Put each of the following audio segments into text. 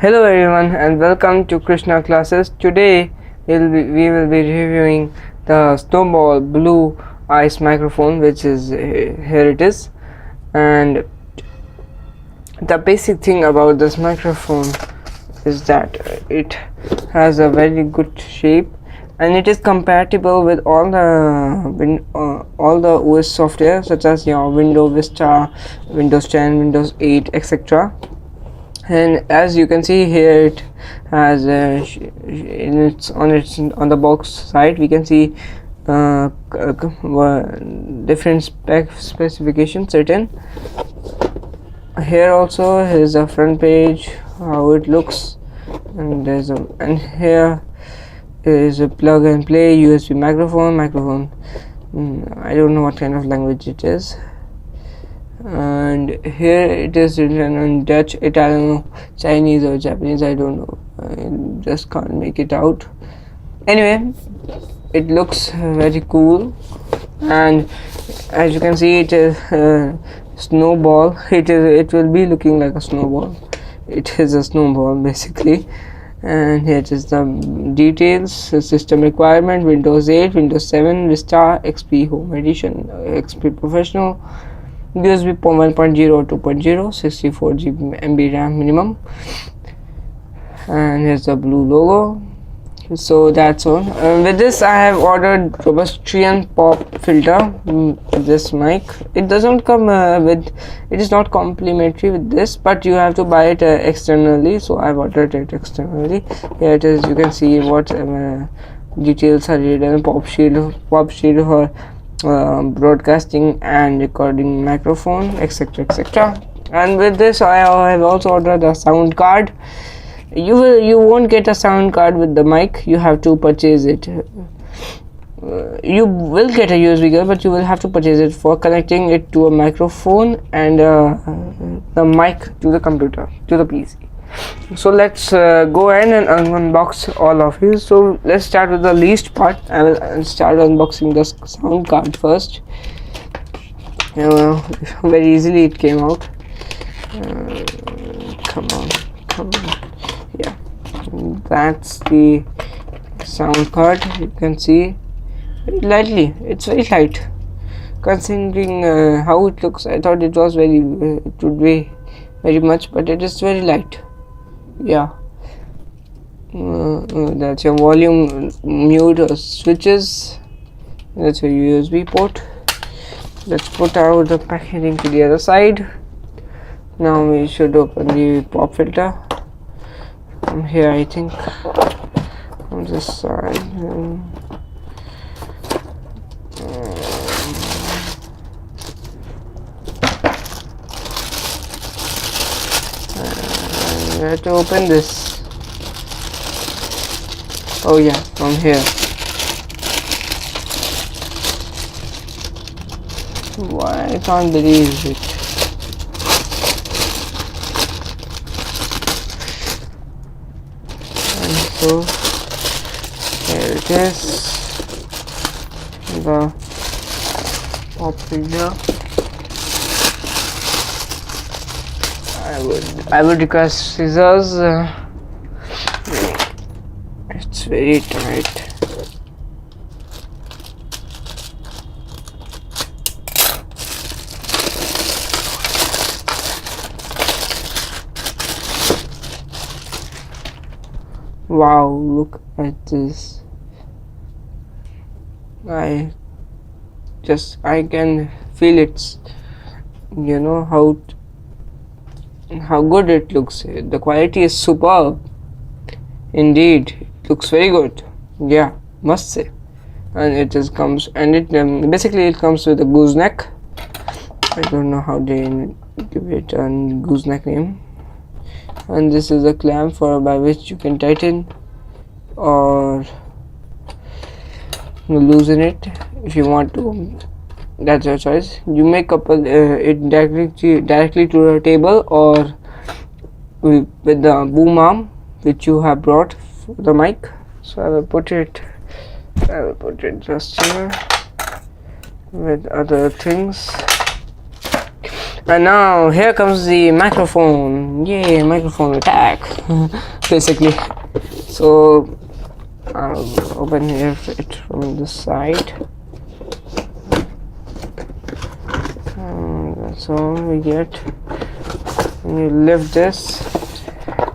Hello everyone and welcome to Krishna classes. Today we will be reviewing the Snowball Blue Ice microphone, which is here it is. And the basic thing about this microphone is that it has a very good shape and it is compatible with all the OS software such as Windows Vista, Windows 10, Windows 8, etc. And as you can see here, it has on the box side we can see different specifications written. Here also is a front page, how it looks, and here is a plug and play USB microphone. I don't know what kind of language it is. And here it is written in Dutch, Italian, Chinese or Japanese, I don't know, I just can't make it out. Anyway, it looks very cool, and as you can see, it is snowball. It will be looking like a snowball. It is a snowball basically. And here it is the details: system requirement, Windows 8, Windows 7, Vista, XP Home Edition, XP Professional, USB 1.0 2.0, 64 GB MB RAM minimum, and here's the blue logo. So that's all. With this I have ordered Robustrian pop filter. This mic, it doesn't come with, it is not complimentary with this, but you have to buy it externally, so I've ordered it externally. Here it is, you can see what details are written: pop shield for broadcasting and recording microphone, etc, etc. And with this I have also ordered a sound card. You won't get a sound card with the mic, you have to purchase it. You will get a USB cable, but you will have to purchase it for connecting it to a microphone and the mic to the computer, to the PC. So let's go ahead and unbox all of these. So let's start with the least part. I will start unboxing the sound card first. Very easily it came out. Come on. Yeah, that's the sound card. You can see very lightly. It's very light considering how it looks. I thought it was it would weigh very much, but it is very light. Yeah, that's your volume mute switches. That's your USB port. Let's put out the packaging to the other side. Now we should open the pop filter from here, I think, on this side. I have to open this. Oh yeah, from here. Why I can't believe it. And so here it is, the pop filter. I would request scissors. It's very tight. Wow, look at this. I can feel it. You know how good it looks. The quality is superb indeed. It looks very good, yeah, must say. And it comes basically it comes with a gooseneck. I don't know how they give it a gooseneck name. And this is a clamp by which you can tighten or loosen it if you want to. That's your choice. You may couple it directly to the table or with the boom arm which you have brought for the mic. So I will put it just here with other things. And now here comes the microphone. Yay, microphone attack. Basically. So I'll open it from this side. That's all we get. And you lift this,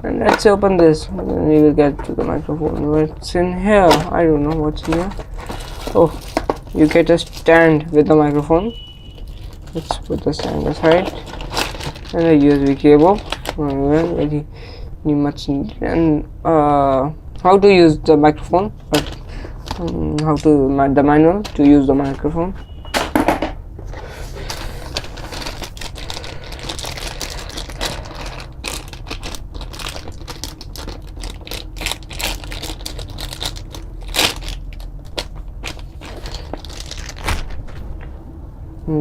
and let's open this, and then we will get to the microphone. What's in here? I don't know what's in here. Oh, you get a stand with the microphone. Let's put the stand aside, and a USB cable. Very much needed. And how to use the microphone, how to the manual to use the microphone.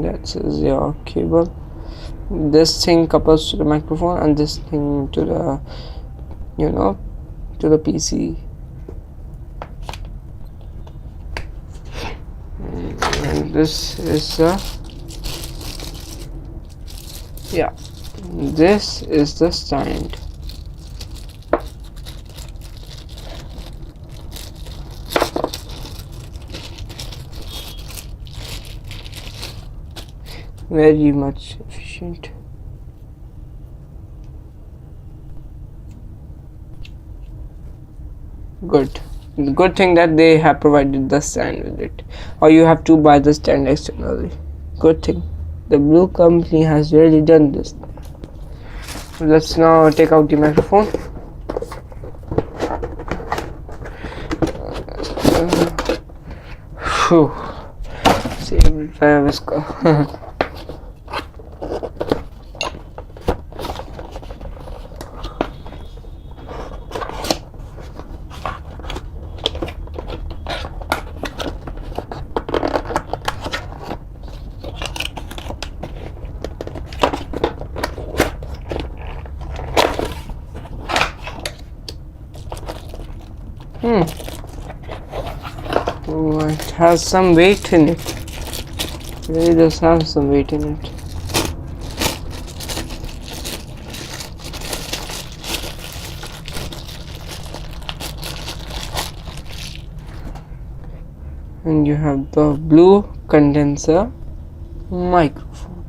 That's your cable. This thing couples to the microphone, and this thing to the, to the PC. And this is this is the stand. Very much efficient. Good thing that they have provided the stand with it, or you have to buy the stand externally. Good thing the Blue company has really done this. Let's now take out the microphone. Save fire whisker. Oh, it has some weight in it. It really does have some weight in it. And you have the blue condenser microphone.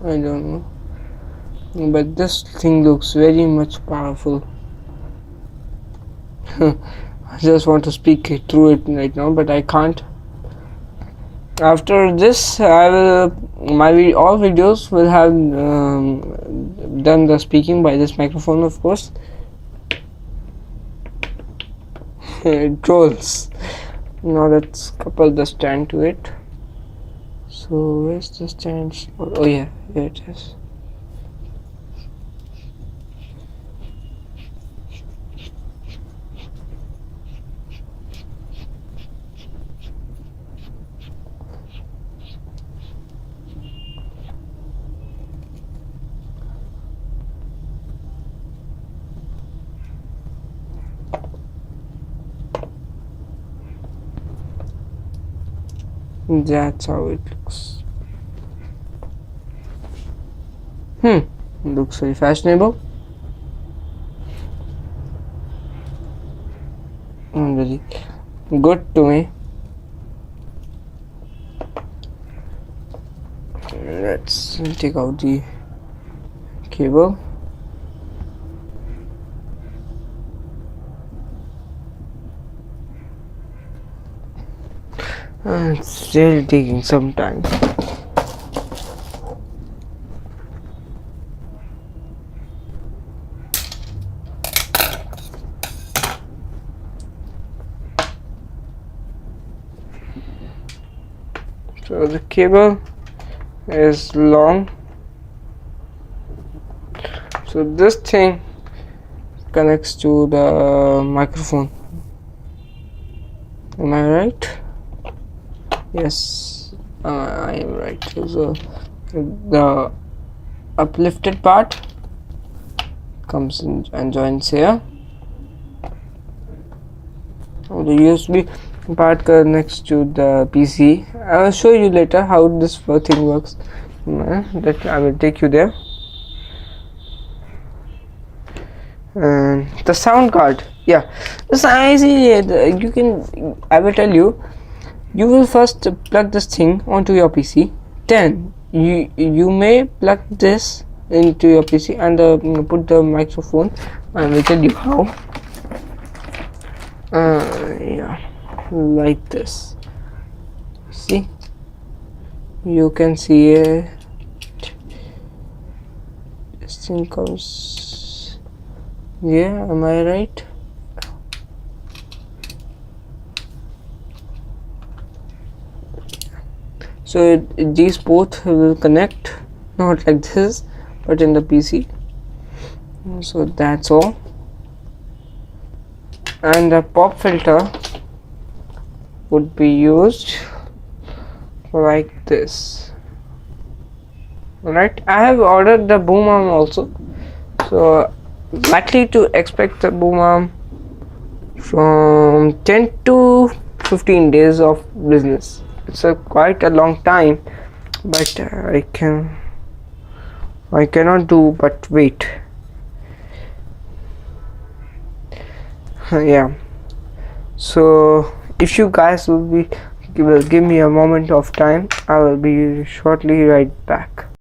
I don't know, but this thing looks very much powerful. I just want to speak through it right now, but I can't. After this, I will all videos will have done the speaking by this microphone, of course. It rolls. Now let's couple the stand to it. So where's the stand? Oh yeah, here it is. That's how it looks. Looks very fashionable and very good to me. Let's take out the cable. It's really taking some time. So the cable is long. So this thing connects to the microphone. Am I right? Yes, I am right. So the uplifted part comes in and joins here. The USB, part connects to the PC. I will show you later how this thing works. That I will take you there. And the sound card, yeah, this I see. You can. I will tell you. You will first plug this thing onto your PC. Then you may plug this into your PC and put the microphone. I will tell you how. Yeah, like this. See, you can see it. This thing comes. Yeah, am I right? So these both will connect, not like this, but in the PC. So that's all. And the pop filter would be used like this. Alright, I have ordered the boom arm also, so likely to expect the boom arm from 10 to 15 days of business. It's quite a long time, but I cannot do but wait. Yeah, so if you guys will give me a moment of time, I will be shortly right back.